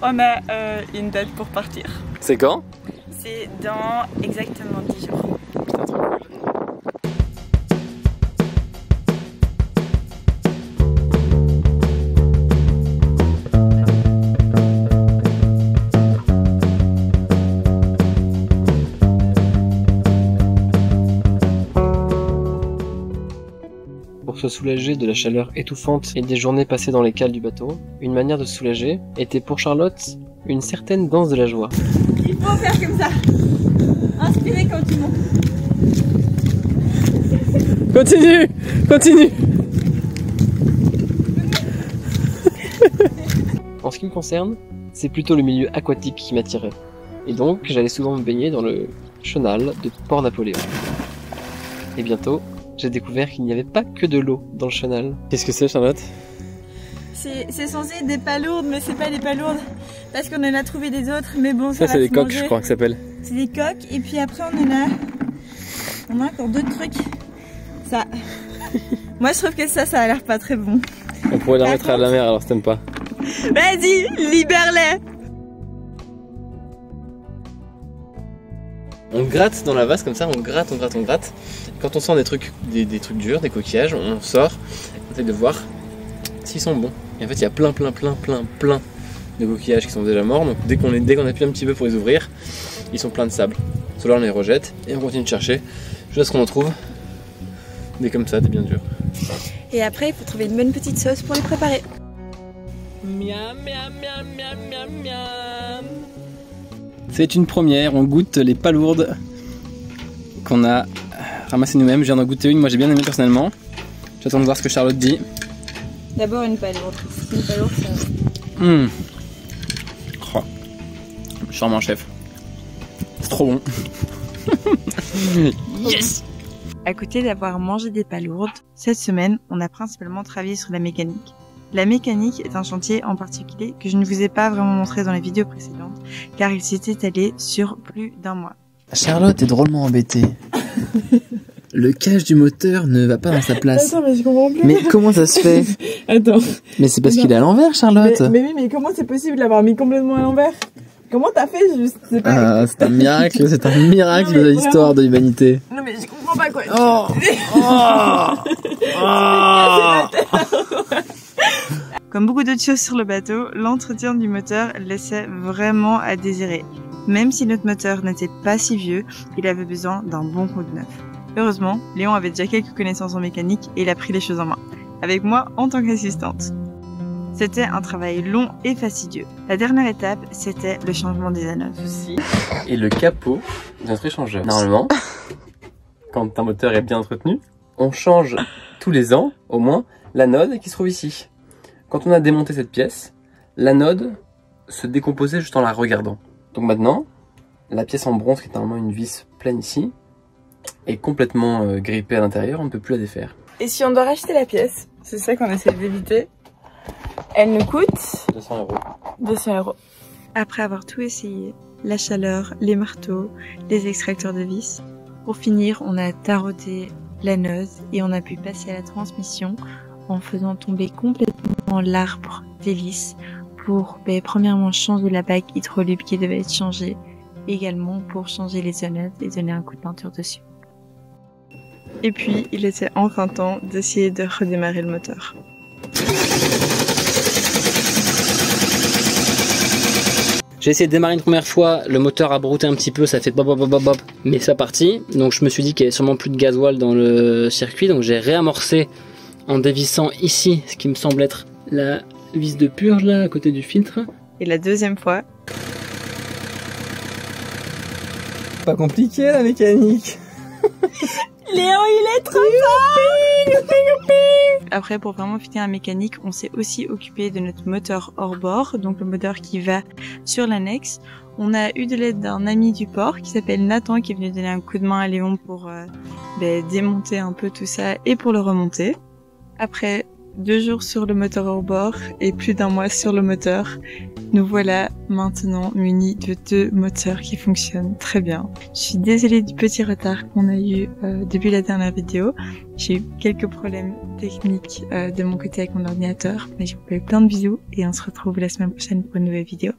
On a une date pour partir. C'est quand? C'est dans exactement 10 jours. Putain, trop cool. Pour se soulager de la chaleur étouffante et des journées passées dans les cales du bateau, une manière de se soulager était pour Charlotte une certaine danse de la joie. Il faut faire comme ça. Inspirez quand tu montes. Continue, continue. En ce qui me concerne, c'est plutôt le milieu aquatique qui m'attirait. Et donc, j'allais souvent me baigner dans le chenal de Port-Napoléon. Et bientôt, j'ai découvert qu'il n'y avait pas que de l'eau dans le chenal. Qu'est-ce que c'est, Charlotte? C'est censé être des palourdes, mais c'est pas des palourdes. Parce qu'on en a trouvé des autres, mais bon, ça c'est des coques, je crois que ça s'appelle. C'est des coques, et puis après on a encore d'autres trucs. Ça. Moi je trouve que ça a l'air pas très bon. On pourrait la mettre à la mer alors si t'aimes pas. Vas-y, libère-les. On gratte dans la vase comme ça, on gratte. Quand on sent des trucs durs, des coquillages, on sort, on essaie de voir s'ils sont bons. Et en fait il y a plein de coquillages qui sont déjà morts, donc dès qu'on appuie un petit peu pour les ouvrir, ils sont pleins de sable. Ceux-là on les rejette et on continue de chercher jusqu'à ce qu'on en trouve des comme ça, des bien durs. Et après il faut trouver une bonne petite sauce pour les préparer. Miam miam miam miam miam miam. C'est une première, on goûte les palourdes qu'on a ramassées nous-mêmes. Je viens d'en goûter une, moi j'ai bien aimé personnellement. J'attends de voir ce que Charlotte dit. D'abord une palourde. Une palourde ça... Oh. Charmant chef. C'est trop bon. Yes. À côté d'avoir mangé des palourdes, cette semaine, on a principalement travaillé sur la mécanique. La mécanique est un chantier en particulier que je ne vous ai pas vraiment montré dans les vidéos précédentes, car il s'est étalé sur plus d'1 mois. Charlotte est drôlement embêtée. Le cache du moteur ne va pas dans sa place. Attends, mais je comprends plus. Mais comment ça se fait? Attends. Mais c'est parce qu'il est à l'envers, Charlotte. Mais oui, mais comment c'est possible de l'avoir mis complètement à l'envers? Comment t'as fait? Je sais pas. Ah, c'est un miracle de l'histoire de l'humanité. Non mais je comprends pas quoi. Oh. Comme beaucoup d'autres choses sur le bateau, l'entretien du moteur laissait vraiment à désirer. Même si notre moteur n'était pas si vieux, il avait besoin d'un bon coup de neuf. Heureusement, Léon avait déjà quelques connaissances en mécanique et il a pris les choses en main, avec moi en tant qu'assistante. C'était un travail long et fastidieux. La dernière étape, c'était le changement des anodes. Et le capot de notre échangeur. Normalement, quand un moteur est bien entretenu, on change tous les ans, au moins, l'anode qui se trouve ici. Quand on a démonté cette pièce, l'anode se décomposait juste en la regardant. Donc maintenant, la pièce en bronze, qui est normalement une vis pleine ici, est complètement grippée à l'intérieur, on ne peut plus la défaire. Et si on doit racheter la pièce, c'est ça qu'on essaie d'éviter, elle nous coûte 200 €. 200 €. Après avoir tout essayé, la chaleur, les marteaux, les extracteurs de vis, pour finir, on a tarauté l'anode et on a pu passer à la transmission en faisant tomber complètement l'arbre d'hélice pour premièrement changer la bague hydraulique qui devait être changée, également pour changer les anodes et donner un coup de peinture dessus. Et puis, il était enfin temps d'essayer de redémarrer le moteur. J'ai essayé de démarrer une première fois, le moteur a brouté un petit peu, ça fait bop bop bop bop, mais ça partit. Donc je me suis dit qu'il y avait sûrement plus de gasoil dans le circuit, donc j'ai réamorcé en dévissant ici, ce qui me semble être la vis de purge là, à côté du filtre. Et la deuxième fois... Pas compliqué la mécanique. Léon, il est trop fort! Après, pour vraiment finir la mécanique, on s'est aussi occupé de notre moteur hors bord, donc le moteur qui va sur l'annexe. On a eu de l'aide d'un ami du port qui s'appelle Nathan, qui est venu donner un coup de main à Léon pour démonter un peu tout ça et pour le remonter. Après 2 jours sur le moteur hors bord et plus d'1 mois sur le moteur, nous voilà maintenant munis de 2 moteurs qui fonctionnent très bien. Je suis désolée du petit retard qu'on a eu depuis la dernière vidéo. J'ai eu quelques problèmes techniques de mon côté avec mon ordinateur, mais je vous fais plein de bisous et on se retrouve la semaine prochaine pour une nouvelle vidéo.